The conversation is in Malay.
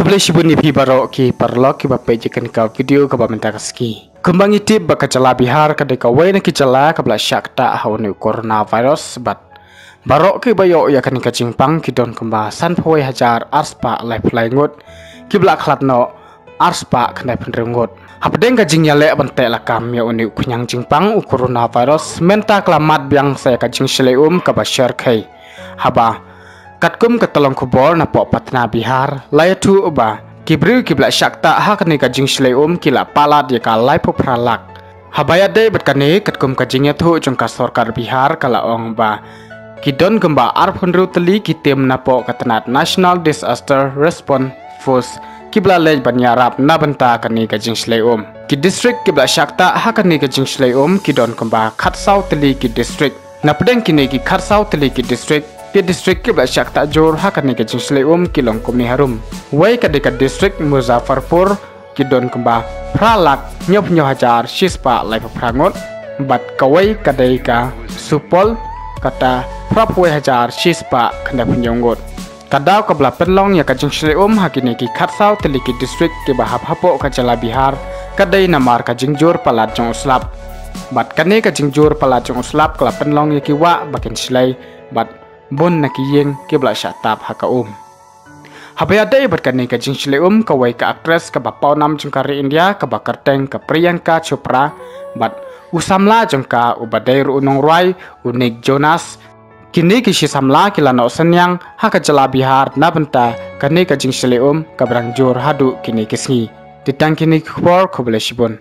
Kembali shibun ni baro ki parlok ki bape jikan ka video ka bamenta kaski. Kembang itip baka cala Bihar ka deka wai na ki cala ka bla syakta hauni coronavirus bat. Baro ki bayo ya kan ka jingpang ki don kemba san phoi hajar arspa life ngot ki bla khlatno arspa khnai penrengot. Hapdeng ka jing yale bante la kam ya uni kunyang jingpang coronavirus menta klamat biang saya ka jing shleum ka ba share kai. Haba katkum katolong kubor na po patna Bihar layatu uba kibru kibla syakta hakani kajing shleum kila palat ya ka lai pralak habaya de batkani katkum kajing yatu jongka sorkar Bihar kala ong ba kidon gemba arphunru teli kitim na po katanat National Disaster Response Force kibla lej banyarap na benta kani kajing shleum ki district kibla syakta hakani kajing shleum kidon gemba khatsau teli ki district na pedeng kini ki khatsau teli ki district ke distrik ke Blasyak tak jor hakani ke Jingshleum kilong kumni harum. Wai ke dekat distrik Muzaffarpur kidon kemba pralak nyop hajar shispa lai prangot bat kawai kadai ka supol kata prapwai hajar shispa kanda penyonggot. Kadau ke penlong ya ke Jingshleum hakini ki khatsau teliki distrik ke bahap hapo ke Jala Bihar kadai namar ke jingjur palat jong uslap. Bat kani ke jingjur palat jong uslap ke penlong ya ki wa bakin silai bat bon nak yeng ke Blasyak tap hakaum. Habaya dai berkani ke Jingshleum ke wai ke aktris ke bapau nam jengkari India ke bakarteng ke Priyanka Chopra bat usamla jengka ubadai unong roy unik Jonas kini kisi samla kilano senyang haka Jala Bihar na benta kani ke Jingshleum ke berangjur hadu kini kisngi ditang kini kubor kubele shibun.